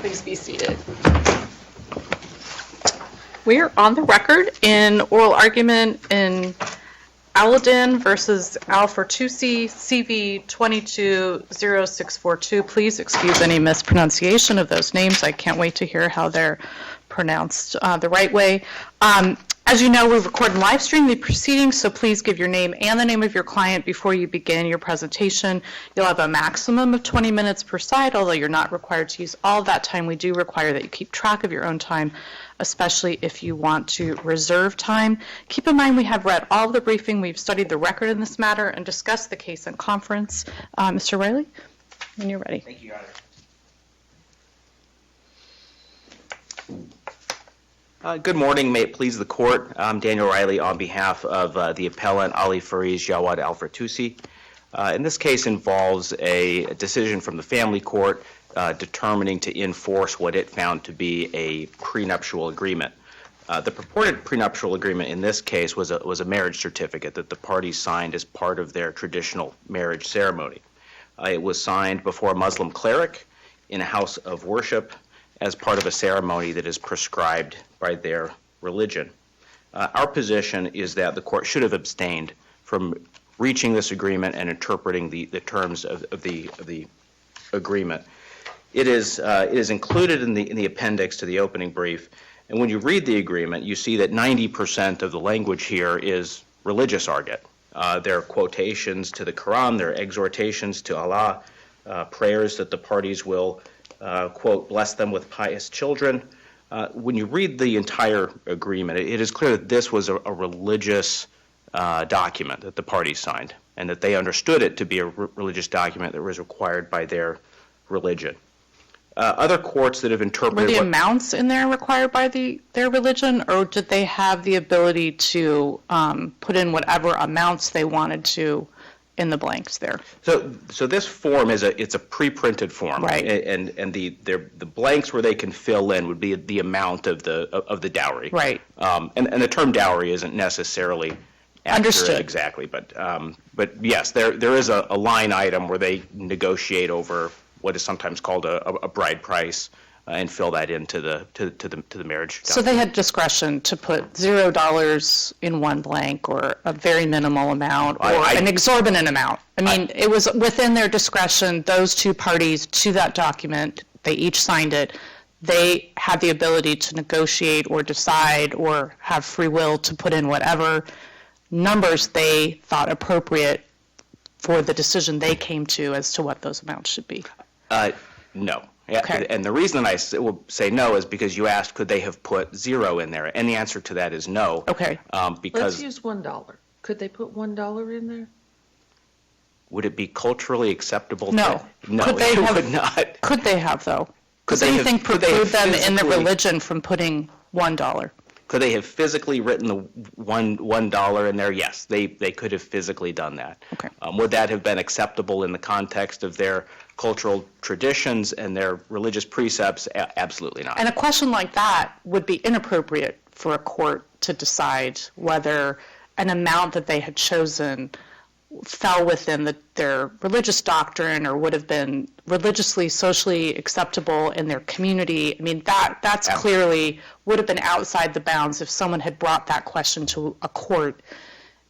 Please be seated. We are on the record in oral argument in Alulddin versus Alfartousi, CV220642. Please excuse any mispronunciation of those names. I can't wait to hear how they're pronounced the right way. As you know, we record and live stream the proceedings, so please give your name and the name of your client before you begin your presentation. You'll have a maximum of 20 minutes per side, although you're not required to use all of that time. We do require that you keep track of your own time, especially if you want to reserve time. Keep in mind we have read all of the briefing, we've studied the record in this matter, and discussed the case in conference. Mr. Riley, when you're ready. Thank you, Your Honor. Good morning. May it please the court. I'm Daniel Riley on behalf of the appellant Ali Fariz Jawad Alfartousi. And this case involves a decision from the family court determining to enforce what it found to be a prenuptial agreement. The purported prenuptial agreement in this case was a marriage certificate that the parties signed as part of their traditional marriage ceremony. It was signed before a Muslim cleric in a house of worship as part of a ceremony that is prescribed by their religion. Our position is that the court should have abstained from reaching this agreement and interpreting the terms of the agreement. It is included in the appendix to the opening brief, and when you read the agreement, you see that 90% of the language here is religious argot. There are quotations to the Quran, there are exhortations to Allah, prayers that the parties will quote, bless them with pious children. When you read the entire agreement, it is clear that this was a religious document that the parties signed, and that they understood it to be a religious document that was required by their religion. Other courts that have interpreted... Were the amounts in there required by their religion, or did they have the ability to put in whatever amounts they wanted to in the blanks there? So this form it's a pre-printed form, right? And the blanks where they can fill in would be the amount of the dowry, right? And the term dowry isn't necessarily accurate. Understood. Exactly, but yes, there is a line item where they negotiate over what is sometimes called a bride price. And fill that into the marriage document. So they had discretion to put $0 in one blank, or a very minimal amount, or an exorbitant amount. I mean, it was within their discretion. Those two parties to that document, they each signed it. They had the ability to negotiate or decide or have free will to put in whatever numbers they thought appropriate for the decision they came to as to what those amounts should be. No. Okay. And the reason I will say no is because you asked, could they have put 0 in there? And the answer to that is no. Okay. Because let's use $1. Could they put $1 in there? Would it be culturally acceptable? No. No, could they would not. Could they have, though? Does anything preclude them in their religion from putting $1? Could they have physically written the $1 in there? Yes, they could have physically done that. Okay. Would that have been acceptable in the context of their cultural traditions and their religious precepts? Absolutely not. And a question like that would be inappropriate for a court to decide whether an amount that they had chosen fell within their religious doctrine or would have been religiously, socially acceptable in their community. I mean, that's clearly would have been outside the bounds if someone had brought that question to a court.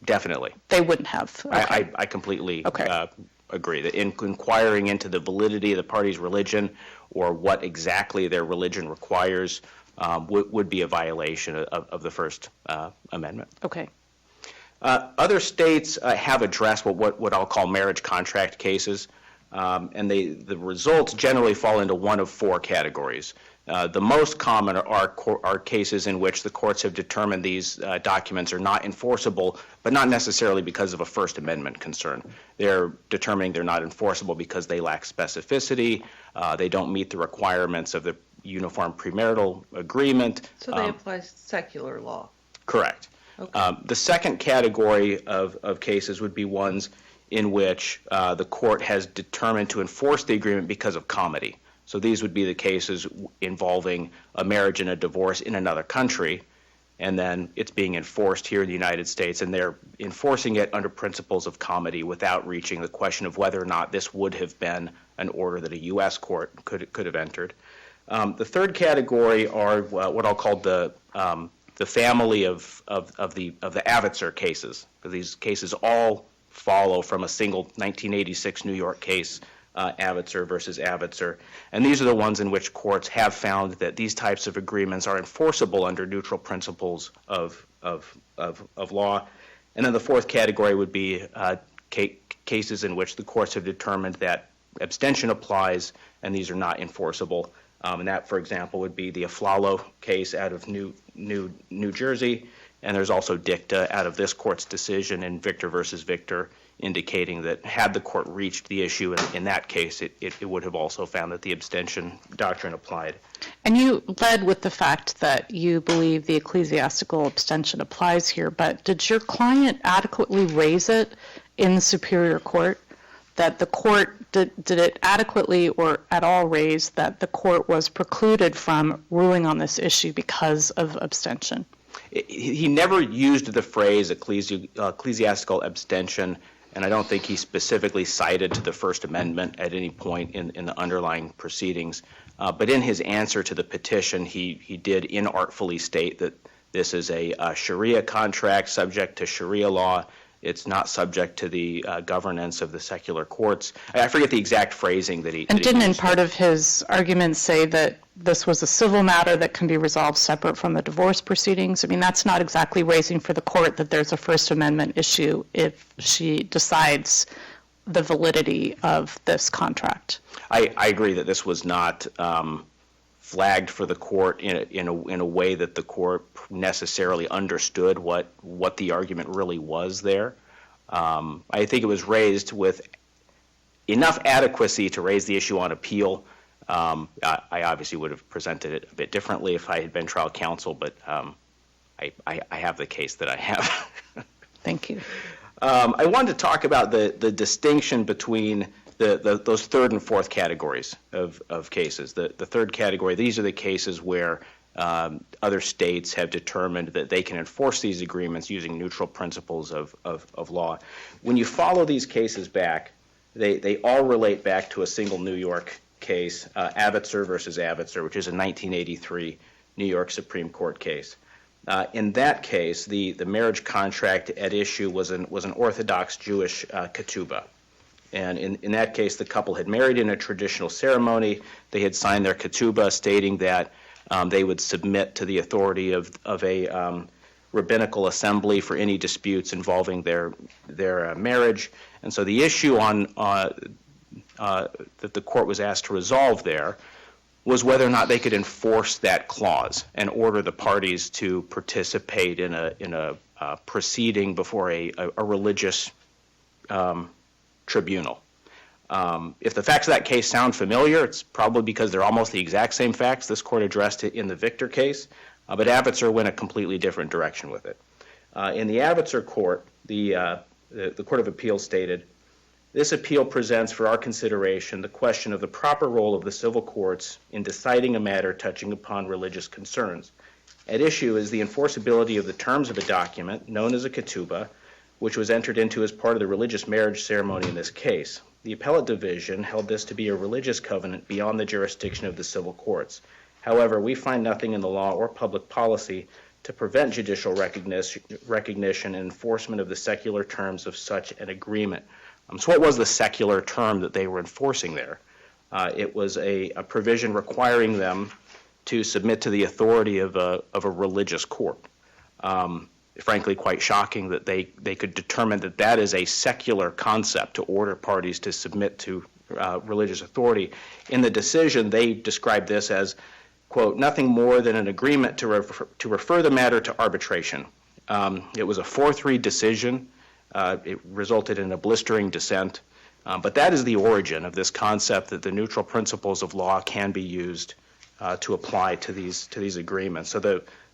Definitely. They wouldn't have. Okay. I completely okay. Agree that in inquiring into the validity of the party's religion or what exactly their religion requires would be a violation of the First Amendment. Okay. Other states have addressed what I'll call marriage contract cases, and the results generally fall into one of 4 categories. The most common are cases in which the courts have determined these documents are not enforceable, but not necessarily because of a First Amendment concern. They're determining they're not enforceable because they lack specificity, they don't meet the requirements of the Uniform Premarital Agreement. So they apply secular law. Correct. Okay. The second category of cases would be ones in which the court has determined to enforce the agreement because of comity. So these would be the cases involving a marriage and a divorce in another country, and then it's being enforced here in the United States, and they're enforcing it under principles of comity without reaching the question of whether or not this would have been an order that a U.S. court could have entered. The third category are what I'll call the family of the Avitzer cases. These cases all follow from a single 1986 New York case, Avitzer versus Avitzer, and these are the ones in which courts have found that these types of agreements are enforceable under neutral principles of law. And then the fourth category would be cases in which the courts have determined that abstention applies and these are not enforceable. And that, for example, would be the Aflalo case out of New Jersey, and there's also dicta out of this court's decision in Victor versus Victor, indicating that had the court reached the issue in that case, it would have also found that the abstention doctrine applied. And you led with the fact that you believe the ecclesiastical abstention applies here, but did your client adequately raise it in the Superior Court? That the court, did it adequately or at all raise that the court was precluded from ruling on this issue because of abstention? He never used the phrase ecclesiastical abstention, and I don't think he specifically cited to the First Amendment at any point in the underlying proceedings. But in his answer to the petition, he did inartfully state that this is a Sharia contract subject to Sharia law. It's not subject to the governance of the secular courts. I forget the exact phrasing that he And didn't in used. part of his argument say that this was a civil matter that can be resolved separate from the divorce proceedings? I mean, that's not exactly raising for the court that there's a First Amendment issue if she decides the validity of this contract. I agree that this was not flagged for the court in a way that the court necessarily understood what the argument really was there. I think it was raised with enough adequacy to raise the issue on appeal. I obviously would have presented it a bit differently if I had been trial counsel, but I have the case that I have. Thank you. I wanted to talk about the distinction between those third and fourth categories of cases. The third category, these are the cases where other states have determined that they can enforce these agreements using neutral principles of law. When you follow these cases back, they all relate back to a single New York case, Avitzer versus Avitzer, which is a 1983 New York Supreme Court case. In that case, the marriage contract at issue was an Orthodox Jewish ketubah. And in that case, the couple had married in a traditional ceremony. They had signed their ketubah stating that they would submit to the authority of a rabbinical assembly for any disputes involving their marriage. And so the issue that the court was asked to resolve there was whether or not they could enforce that clause and order the parties to participate in a proceeding before a religious tribunal. If the facts of that case sound familiar, it's probably because they're almost the exact same facts. This court addressed it in the Victor case, but Avitzer went a completely different direction with it. In the Avitzer court, the Court of Appeals stated, "This appeal presents for our consideration the question of the proper role of the civil courts in deciding a matter touching upon religious concerns. At issue is the enforceability of the terms of a document known as a ketubah, which was entered into as part of the religious marriage ceremony in this case. The appellate division held this to be a religious covenant beyond the jurisdiction of the civil courts. However, we find nothing in the law or public policy to prevent judicial recognition and enforcement of the secular terms of such an agreement." So what was the secular term that they were enforcing there? It was a provision requiring them to submit to the authority of a religious court. Frankly, quite shocking that they could determine that that is a secular concept to order parties to submit to religious authority. In the decision, they described this as, quote, "nothing more than an agreement to refer the matter to arbitration." It was a 4-3 decision. It resulted in a blistering dissent. But that is the origin of this concept that the neutral principles of law can be used to apply to these agreements. So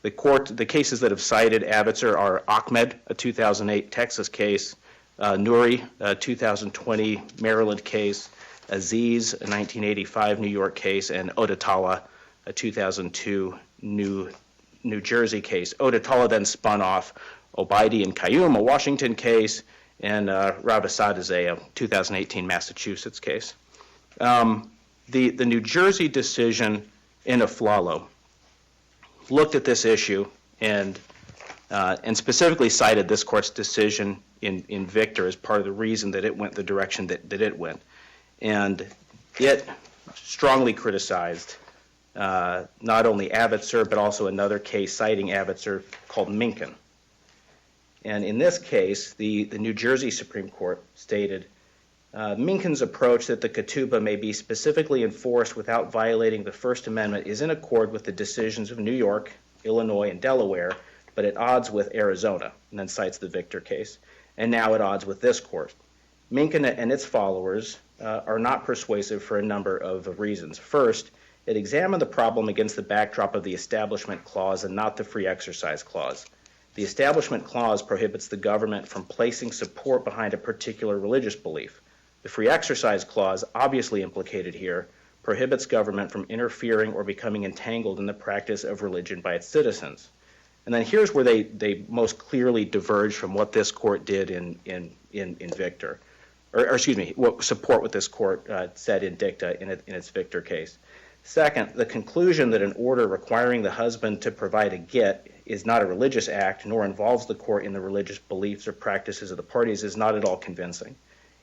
the cases that have cited Avitzer are Ahmed, a 2008 Texas case, Nuri, a 2020 Maryland case, Aziz, a 1985 New York case, and Odatala, a 2002 New Jersey case. Odatala then spun off Obaidi and Qayyum, a Washington case, and Rabassadeh, a 2018 Massachusetts case. The New Jersey decision in Aflalo looked at this issue and specifically cited this court's decision in Victor as part of the reason that it went the direction that it went. And it strongly criticized not only Abbottser, but also another case citing Abbottser called Minkin. And in this case, the New Jersey Supreme Court stated, Minkin's approach that the ketubah may be specifically enforced without violating the First Amendment is in accord with the decisions of New York, Illinois, and Delaware, but at odds with Arizona, and then cites the Victor case, and now at odds with this court. Minkin and its followers are not persuasive for a number of reasons. First, it examined the problem against the backdrop of the Establishment Clause and not the Free Exercise Clause. The Establishment Clause prohibits the government from placing support behind a particular religious belief. The Free Exercise Clause, obviously implicated here, prohibits government from interfering or becoming entangled in the practice of religion by its citizens. And then here's where they most clearly diverge from what this court did in Victor. Or excuse me, support what this court said in dicta in its Victor case. Second, the conclusion that an order requiring the husband to provide a get is not a religious act nor involves the court in the religious beliefs or practices of the parties is not at all convincing.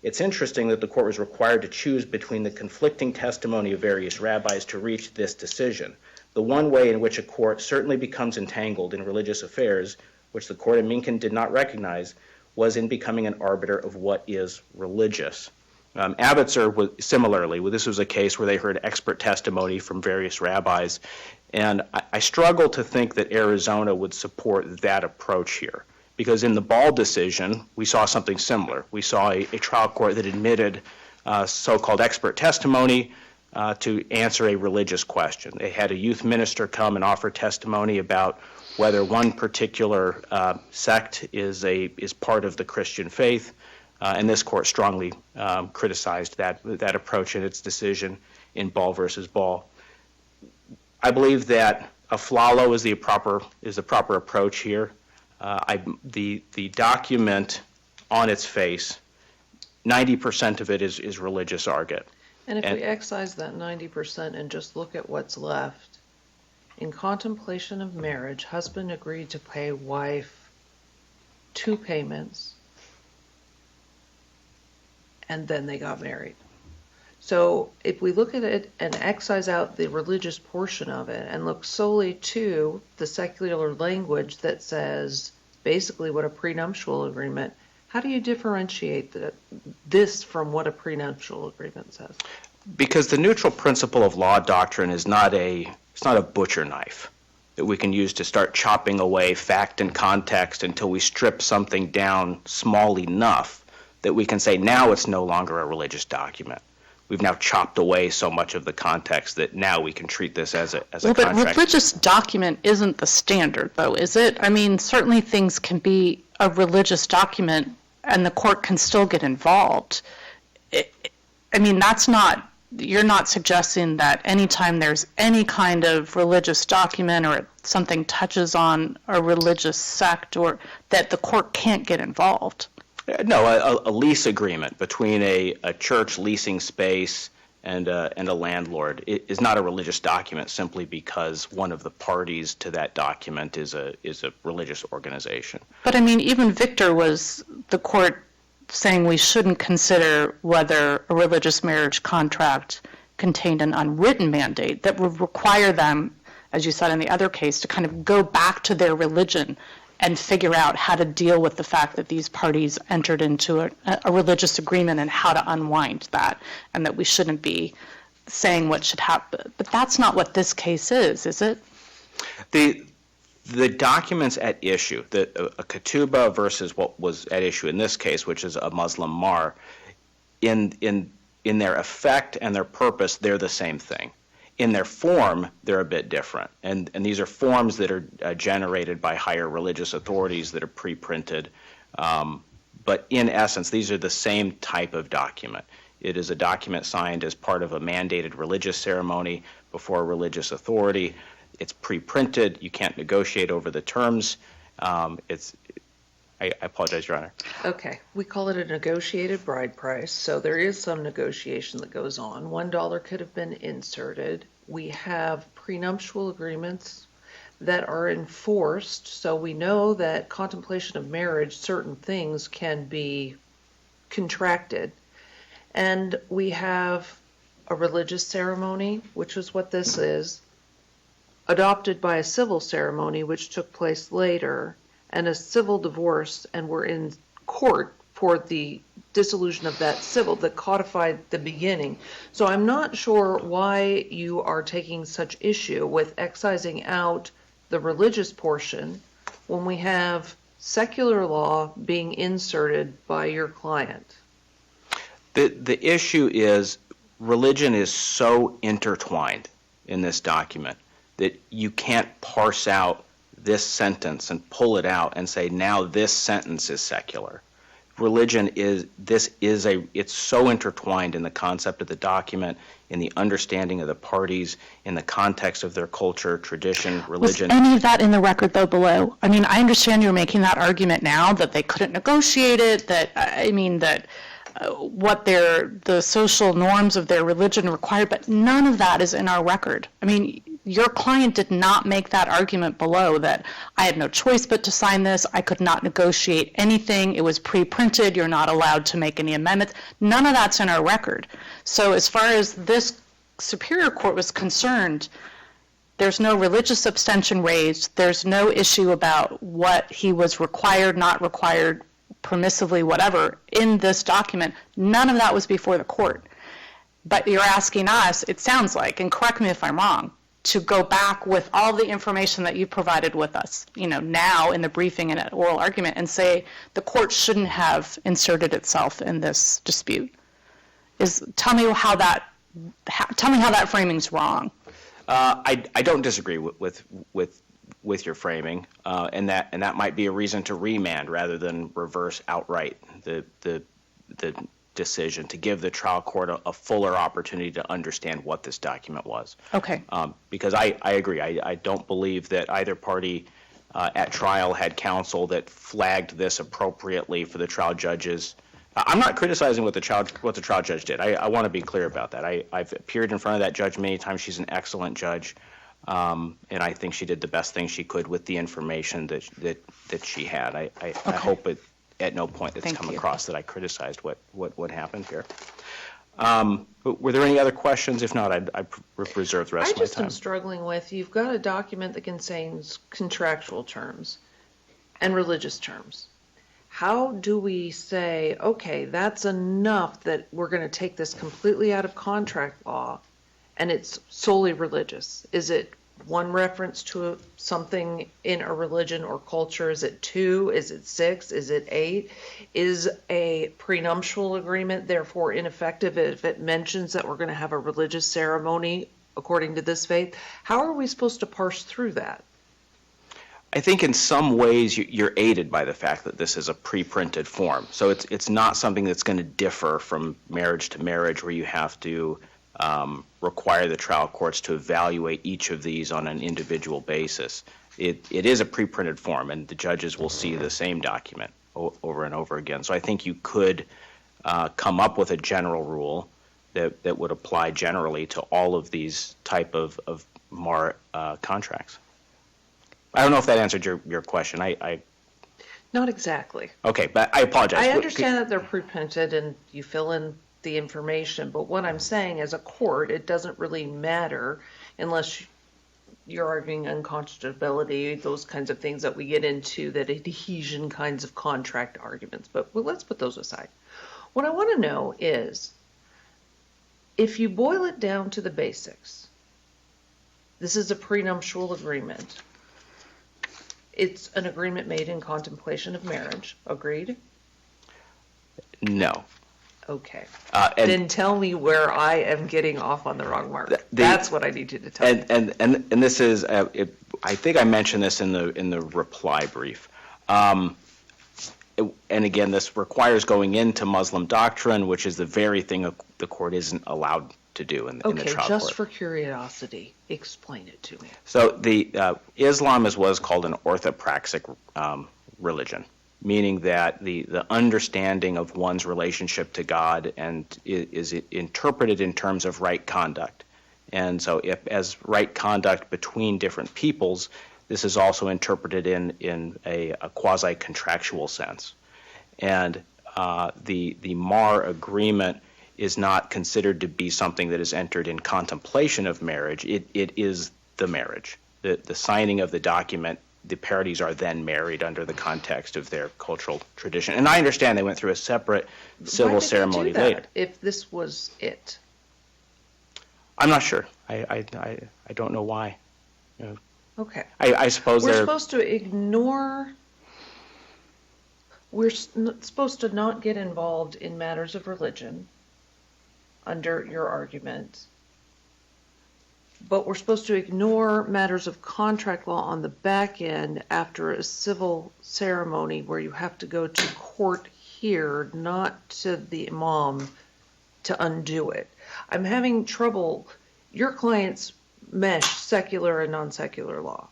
It's interesting that the court was required to choose between the conflicting testimony of various rabbis to reach this decision. The one way in which a court certainly becomes entangled in religious affairs, which the court in Minkin did not recognize, was in becoming an arbiter of what is religious. Abbottser, similarly, this was a case where they heard expert testimony from various rabbis, and I struggle to think that Arizona would support that approach here, because in the Ball decision, we saw something similar. We saw a trial court that admitted so-called expert testimony to answer a religious question. They had a youth minister come and offer testimony about whether one particular sect is part of the Christian faith. And this court strongly criticized that approach in its decision in Ball versus Ball. I believe that Aflalo is the proper approach here. The document on its face, 90% of it is religious argot. And if we excise that 90% and just look at what's left, in contemplation of marriage, husband agreed to pay wife 2 payments, and then they got married. So if we look at it and excise out the religious portion of it and look solely to the secular language that says basically what a prenuptial agreement, how do you differentiate this from what a prenuptial agreement says? Because the neutral principle of law doctrine is not it's not a butcher knife that we can use to start chopping away fact and context until we strip something down small enough that we can say now it's no longer a religious document. We've now chopped away so much of the context that now we can treat this as a contract. But religious document isn't the standard, though, is it? I mean, certainly things can be a religious document and the court can still get involved. I mean, you're not suggesting that anytime there's any kind of religious document or something touches on a religious sect or that the court can't get involved. No, a lease agreement between a church leasing space and a landlord is not a religious document simply because one of the parties to that document is a religious organization. But I mean, even Victor was the court saying we shouldn't consider whether a religious marriage contract contained an unwritten mandate that would require them, as you said in the other case, to kind of go back to their religion and figure out how to deal with the fact that these parties entered into a religious agreement and how to unwind that, and that we shouldn't be saying what should happen. But that's not what this case is it? The documents at issue, a ketubah versus what was at issue in this case, which is a Muslim mar, in their effect and their purpose, they're the same thing. In their form, they're a bit different. And these are forms that are generated by higher religious authorities that are pre-printed. But in essence, these are the same type of document. It is a document signed as part of a mandated religious ceremony before a religious authority. It's pre-printed. You can't negotiate over the terms. I apologize, Your Honor. Okay, we call it a negotiated bride price, so there is some negotiation that goes on. $1 could have been inserted we have prenuptial agreements that are enforced, so we know that contemplation of marriage, certain things can be contracted. And we have a religious ceremony, which is what this is, adopted by a civil ceremony, which took place later, and a civil divorce, and we're in court for the dissolution of that civil that codified the beginning. So I'm not sure why you are taking such issue with excising out the religious portion when we have secular law being inserted by your client. The issue is religion is so intertwined in this document that you can't parse out this sentence and pull it out and say, now this sentence is secular. Religion it's so intertwined in the concept of the document, in the understanding of the parties, in the context of their culture, tradition, religion. Was any of that in the record, though, below? I mean, I understand you're making that argument now, that they couldn't negotiate it, what the social norms of their religion required, but none of that is in our record. I mean, your client did not make that argument below that I had no choice but to sign this, I could not negotiate anything, it was pre-printed, you're not allowed to make any amendments. None of that's in our record. So as far as this Superior Court was concerned, there's no religious abstention raised, there's no issue about what he was required, not required, permissively, whatever, in this document. None of that was before the court. But you're asking us, it sounds like, and correct me if I'm wrong, to go back with all the information that you provided with us, now in the briefing and at oral argument, and say the court shouldn't have inserted itself in this dispute. Tell me how that framing's wrong. I don't disagree with your framing, and that might be a reason to remand rather than reverse outright the decision, to give the trial court a fuller opportunity to understand what this document was. Okay. Because I agree. I don't believe that either party at trial had counsel that flagged this appropriately for the trial judges. I'm not criticizing what the trial judge did. I want to be clear about that. I've appeared in front of that judge many times. She's an excellent judge. And I think she did the best thing she could with the information that she had. I hope at no point it's come across that I criticized what happened here. Were there any other questions? If not, I'd reserve the rest of my time. I just am struggling with, you've got a document that contains contractual terms and religious terms. How do we say, okay, that's enough that we're going to take this completely out of contract law and it's solely religious? Is it one reference to something in a religion or culture? Is it 2? Is it 6? Is it 8? Is a prenuptial agreement therefore ineffective if it mentions that we're going to have a religious ceremony according to this faith? How are we supposed to parse through that? I think in some ways you're aided by the fact that this is a pre-printed form. So it's not something that's going to differ from marriage to marriage where you have to require the trial courts to evaluate each of these on an individual basis. It is a pre-printed form, and the judges will see the same document over and over again. So I think you could come up with a general rule that would apply generally to all of these type of MAR contracts. I don't know if that answered your question. Not exactly. Okay, but I apologize. I understand that they're pre-printed and you fill in the information, but what I'm saying as a court, it doesn't really matter unless you're arguing unconscionability, those kinds of things that we get into, that adhesion kinds of contract arguments. But let's put those aside. What I want to know is, if you boil it down to the basics, this is a prenuptial agreement. It's an agreement made in contemplation of marriage. Agreed? No. Okay. Then tell me where I am getting off on the wrong mark. That's what I need you to tell me. And this is, I think I mentioned this in the reply brief. And again, this requires going into Muslim doctrine, which is the very thing the court isn't allowed to do in the trial court. Okay, just for curiosity, explain it to me. So the Islam is what is called an orthopraxic religion, meaning that the understanding of one's relationship to God and is interpreted in terms of right conduct. And so if as right conduct between different peoples, this is also interpreted in a quasi-contractual sense. And the MAR agreement is not considered to be something that is entered in contemplation of marriage. It is the marriage. The signing of the document, the parties are then married under the context of their cultural tradition. And I understand they went through a separate civil ceremony later. If this was it. I'm not sure. I don't know why. You know, Okay. I suppose We're they're supposed to ignore, we're supposed to not get involved in matters of religion under your argument, but we're supposed to ignore matters of contract law on the back end after a civil ceremony where you have to go to court here, not to the imam, to undo it. I'm having trouble. Your clients mesh secular and non-secular law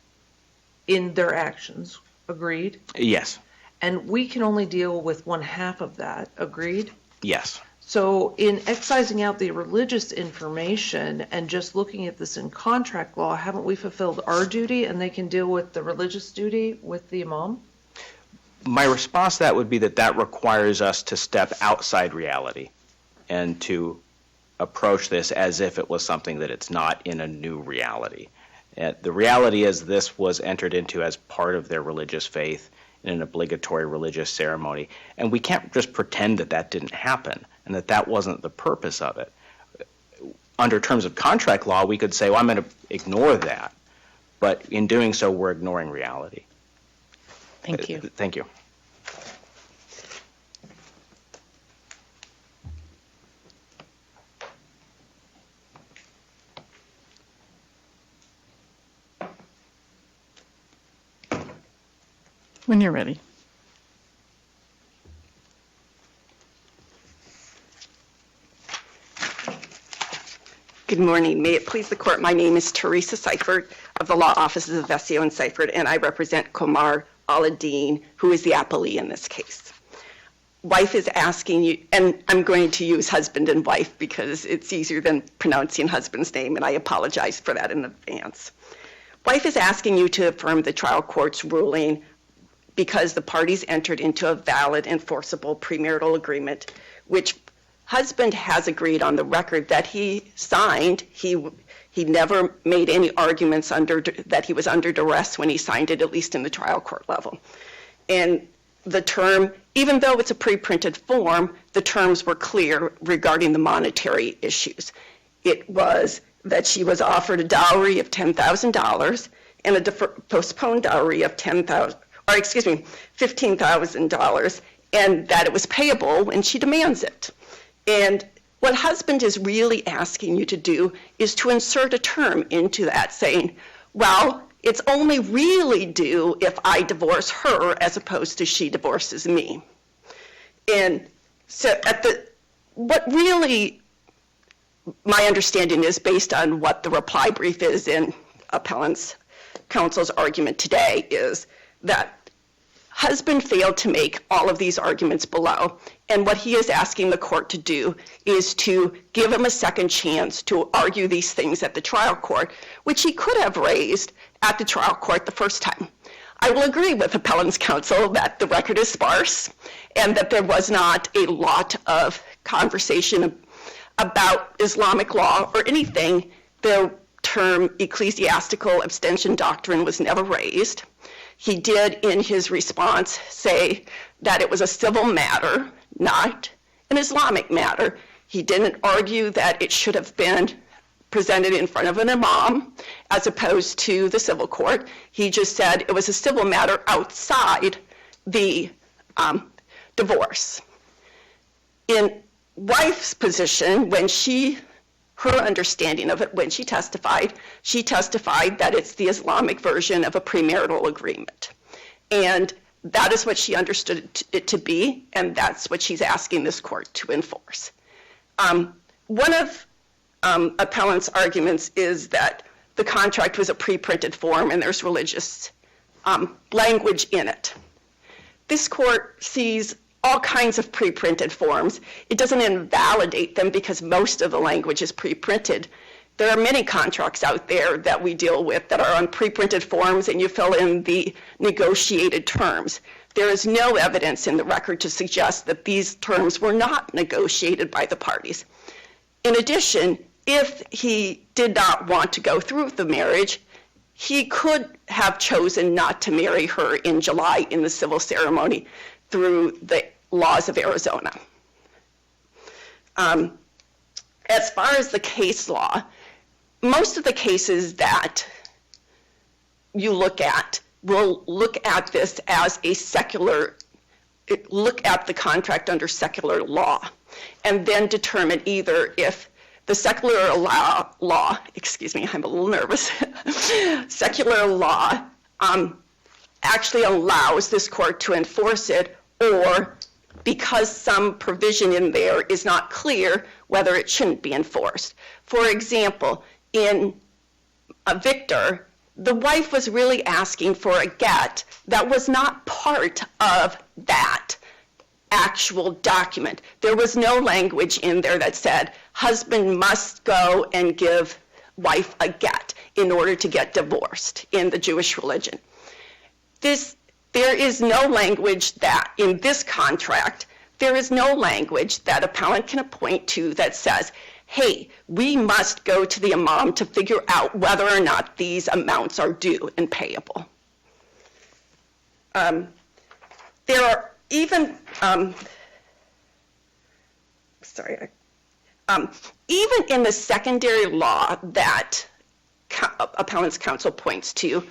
in their actions. Agreed? yes, And we can only deal with one half of that. Agreed? yes. So in excising out the religious information and just looking at this in contract law, haven't we fulfilled our duty and they can deal with the religious duty with the imam? My response to that would be that requires us to step outside reality and to approach this as if it was something that it's not in a new reality. The reality is this was entered into as part of their religious faith in an obligatory religious ceremony. And we can't just pretend that that didn't happen and that that wasn't the purpose of it. Under terms of contract law, we could say, well, I'm going to ignore that. But in doing so, we're ignoring reality. Thank you. Thank you. When you're ready. Good morning. May it please the court, my name is Teresa Seifert of the law offices of Vesio and Seifert, and I represent Komar Alulddin, who is the appellee in this case. Wife is asking you, and I'm going to use husband and wife because it's easier than pronouncing husband's name, and I apologize for that in advance. Wife is asking you to affirm the trial court's ruling because the parties entered into a valid, enforceable premarital agreement, which husband has agreed on the record that he signed. He never made any arguments that he was under duress when he signed it, at least in the trial court level. And the term, even though it's a pre-printed form, the terms were clear regarding the monetary issues. It was that she was offered a dowry of $10,000 and a postponed dowry of $15,000, and that it was payable when she demands it. And what husband is really asking you to do is to insert a term into that saying, well, it's only really due if I divorce her as opposed to she divorces me. And so what really my understanding is, based on what the reply brief is in appellant's counsel's argument today, is that husband failed to make all of these arguments below, and what he is asking the court to do is to give him a second chance to argue these things at the trial court, which he could have raised at the trial court the first time. I will agree with appellant's counsel that the record is sparse and that there was not a lot of conversation about Islamic law or anything. The term ecclesiastical abstention doctrine was never raised. He did, in his response, say that it was a civil matter, not an Islamic matter. He didn't argue that it should have been presented in front of an imam as opposed to the civil court. He just said it was a civil matter outside the divorce. In wife's position, her understanding of it when she testified that it's the Islamic version of a premarital agreement. And that is what she understood it to be, and that's what she's asking this court to enforce. One of appellant's arguments is that the contract was a pre-printed form and there's religious language in it. This court sees all kinds of pre-printed forms. It doesn't invalidate them because most of the language is pre-printed. There are many contracts out there that we deal with that are on pre-printed forms, and you fill in the negotiated terms. There is no evidence in the record to suggest that these terms were not negotiated by the parties. In addition, if he did not want to go through with the marriage, he could have chosen not to marry her in July in the civil ceremony through the laws of Arizona. As far as the case law, most of the cases that you look at will look at this as a secular, look at the contract under secular law, and then determine either if the secular law, excuse me, I'm a little nervous, secular law actually allows this court to enforce it, or because some provision in there is not clear, whether it shouldn't be enforced. For example, in Victor, the wife was really asking for a get that was not part of that actual document. There was no language in there that said, husband must go and give wife a get in order to get divorced in the Jewish religion. There is no language that, in this contract, there is no language that appellant can point to that says, hey, we must go to the imam to figure out whether or not these amounts are due and payable. There are even, even in the secondary law that appellant's counsel points to,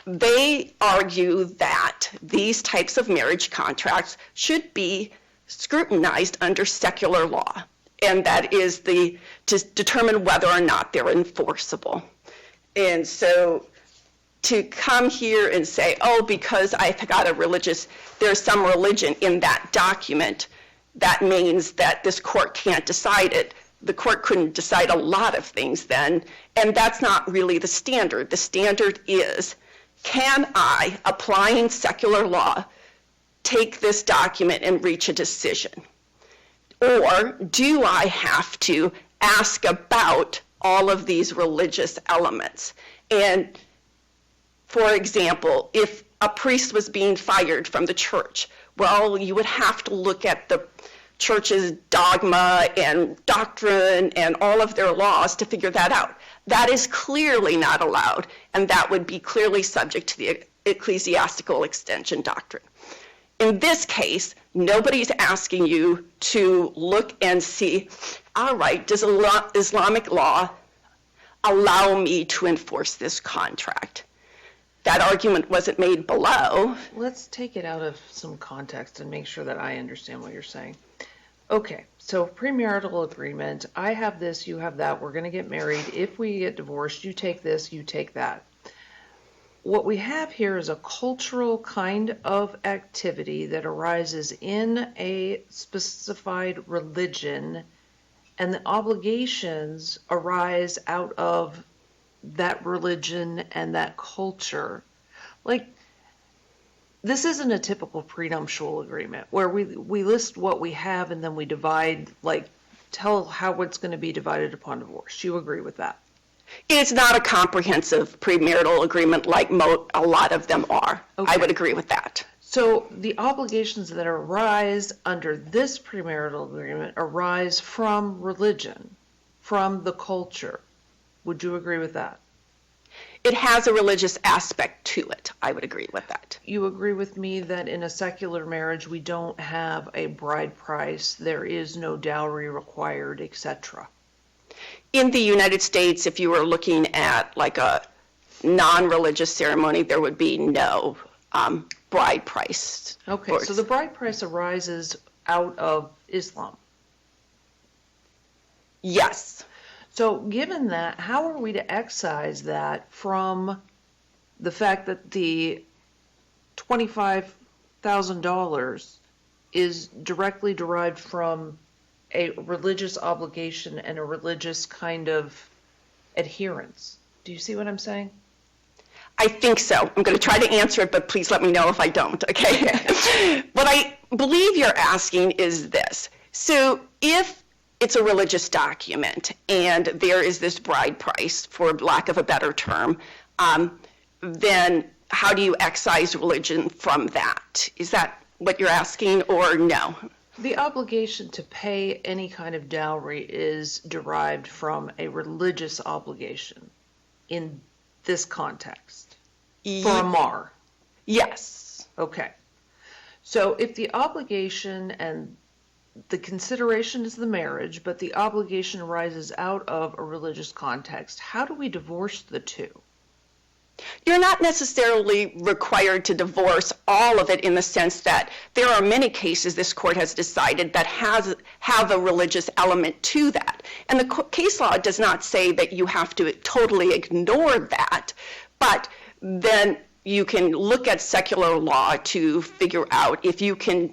they argue that these types of marriage contracts should be scrutinized under secular law, and that is to determine whether or not they're enforceable. And so to come here and say, oh, because I've got there's some religion in that document, that means that this court can't decide it. The court couldn't decide a lot of things then, and that's not really the standard. The standard is, can I, applying secular law, take this document and reach a decision? Or do I have to ask about all of these religious elements? And for example, if a priest was being fired from the church, well, you would have to look at the church's dogma and doctrine and all of their laws to figure that out. That is clearly not allowed, and that would be clearly subject to the ecclesiastical extension doctrine. In this case, nobody's asking you to look and see, all right, does Islamic law allow me to enforce this contract? That argument wasn't made below. Let's take it out of some context and make sure that I understand what you're saying. Okay, so premarital agreement, I have this, you have that, we're going to get married. If we get divorced, you take this, you take that. What we have here is a cultural kind of activity that arises in a specified religion, and the obligations arise out of that religion and that culture. Like, this isn't a typical prenuptial agreement where we list what we have and then we divide, like, tell how it's going to be divided upon divorce. You agree with that? It's not a comprehensive premarital agreement like a lot of them are. Okay. I would agree with that. So the obligations that arise under this premarital agreement arise from religion, from the culture. Would you agree with that? It has a religious aspect to it. I would agree with that. You agree with me that in a secular marriage we don't have a bride price, there is no dowry required, etc.? In the United States, if you were looking at like a non-religious ceremony, there would be no bride price. Okay, so the bride price arises out of Islam? Yes. So given that, how are we to excise that from the fact that the $25,000 is directly derived from a religious obligation and a religious kind of adherence? Do you see what I'm saying? I think so. I'm going to try to answer it, but please let me know if I don't, okay? What I believe you're asking is this. So if it's a religious document, and there is this bride price, for lack of a better term, then how do you excise religion from that? Is that what you're asking, or no? The obligation to pay any kind of dowry is derived from a religious obligation in this context, for a mar. Yes. Okay. So if the obligation and the consideration is the marriage, but the obligation arises out of a religious context, how do we divorce the two? You're not necessarily required to divorce all of it, in the sense that there are many cases this court has decided that have a religious element to that. And the case law does not say that you have to totally ignore that, but then you can look at secular law to figure out if you can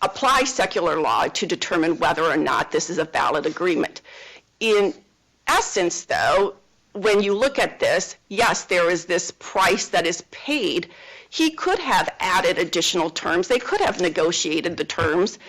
apply secular law to determine whether or not this is a valid agreement. In essence, though, when you look at this, yes, there is this price that is paid. He could have added additional terms. They could have negotiated the terms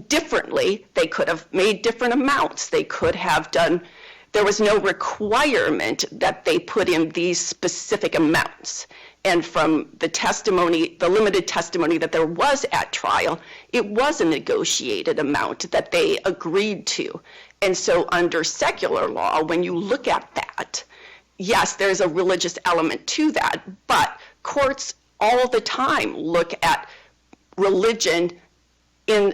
differently. They could have made different amounts. They could have done, there was no requirement that they put in these specific amounts. And from the testimony, the limited testimony that there was at trial, it was a negotiated amount that they agreed to. And so under secular law, when you look at that, yes, there's a religious element to that, but courts all the time look at religion in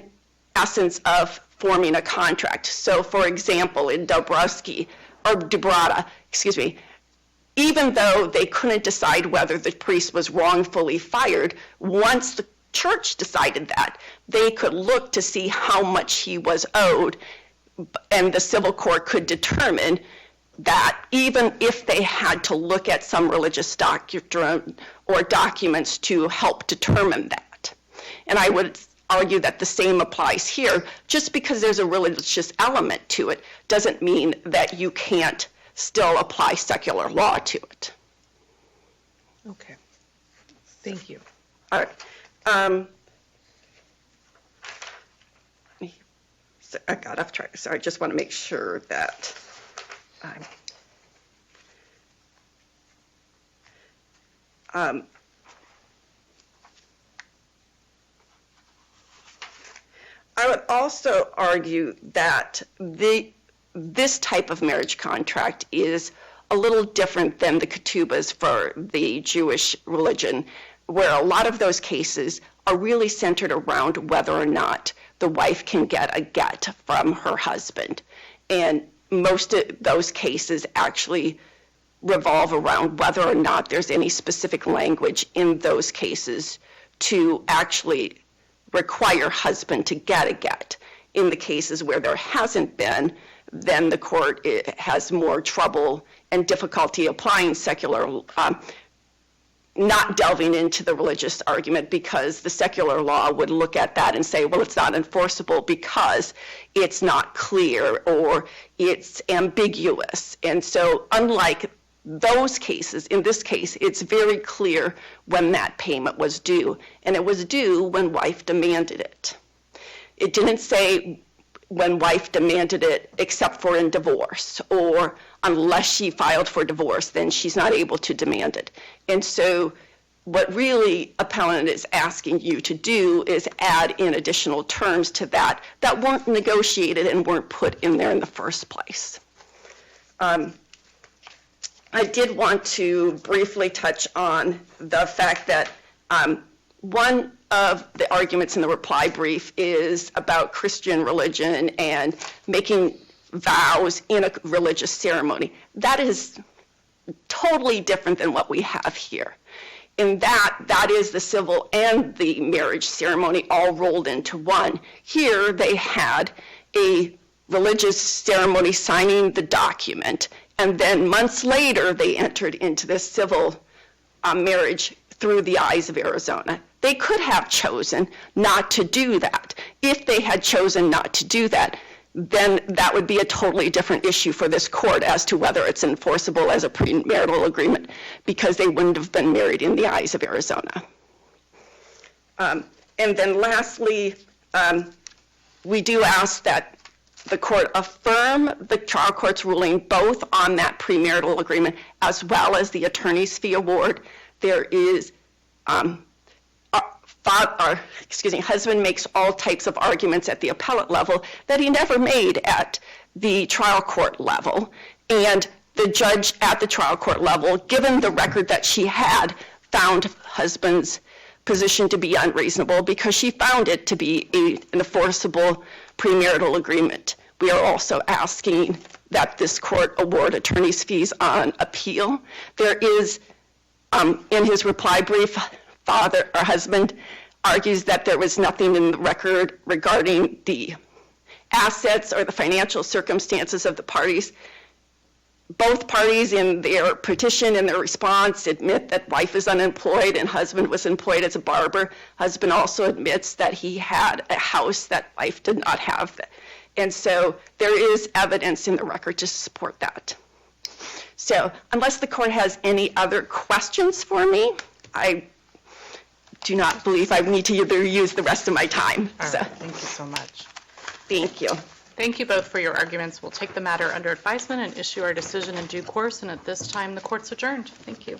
essence of forming a contract. So for example, in Dubrata, even though they couldn't decide whether the priest was wrongfully fired, once the church decided that, they could look to see how much he was owed, and the civil court could determine that even if they had to look at some religious doctrine or documents to help determine that. And I would argue that the same applies here. Just because there's a religious element to it doesn't mean that you can't still apply secular law to it. Okay. Thank you. All right. I got off track. Sorry, I just want to make sure that I would also argue that this type of marriage contract is a little different than the ketubas for the Jewish religion, where a lot of those cases are really centered around whether or not the wife can get a get from her husband. And most of those cases actually revolve around whether or not there's any specific language in those cases to actually require husband to get a get. In the cases where there hasn't been, then the court has more trouble and difficulty applying secular, not delving into the religious argument, because the secular law would look at that and say, well, it's not enforceable because it's not clear or it's ambiguous. And so unlike those cases, in this case, it's very clear when that payment was due, and it was due when wife demanded it. It didn't say when wife demanded it except for in divorce, or unless she filed for divorce, then she's not able to demand it. And so what really appellant is asking you to do is add in additional terms to that weren't negotiated and weren't put in there in the first place. I did want to briefly touch on the fact that one of the arguments in the reply brief is about Christian religion and making vows in a religious ceremony. That is totally different than what we have here. In that is the civil and the marriage ceremony all rolled into one. Here they had a religious ceremony signing the document, and then months later they entered into this civil marriage through the eyes of Arizona. They could have chosen not to do that. If they had chosen not to do that, then that would be a totally different issue for this court as to whether it's enforceable as a premarital agreement, because they wouldn't have been married in the eyes of Arizona. And then lastly, we do ask that the court affirm the trial court's ruling both on that premarital agreement as well as the attorney's fee award. There is, husband makes all types of arguments at the appellate level that he never made at the trial court level. And the judge at the trial court level, given the record that she had, found husband's position to be unreasonable because she found it to be an enforceable premarital agreement. We are also asking that this court award attorney's fees on appeal. There is, in his reply brief, husband argues that there was nothing in the record regarding the assets or the financial circumstances of the parties. Both parties in their petition and their response admit that wife is unemployed and husband was employed as a barber. Husband also admits that he had a house that wife did not have. And so there is evidence in the record to support that. So unless the court has any other questions for me, I do not believe I need to use the rest of my time. All right, thank you so much. Thank you. Thank you both for your arguments. We'll take the matter under advisement and issue our decision in due course, and at this time, the court's adjourned. Thank you.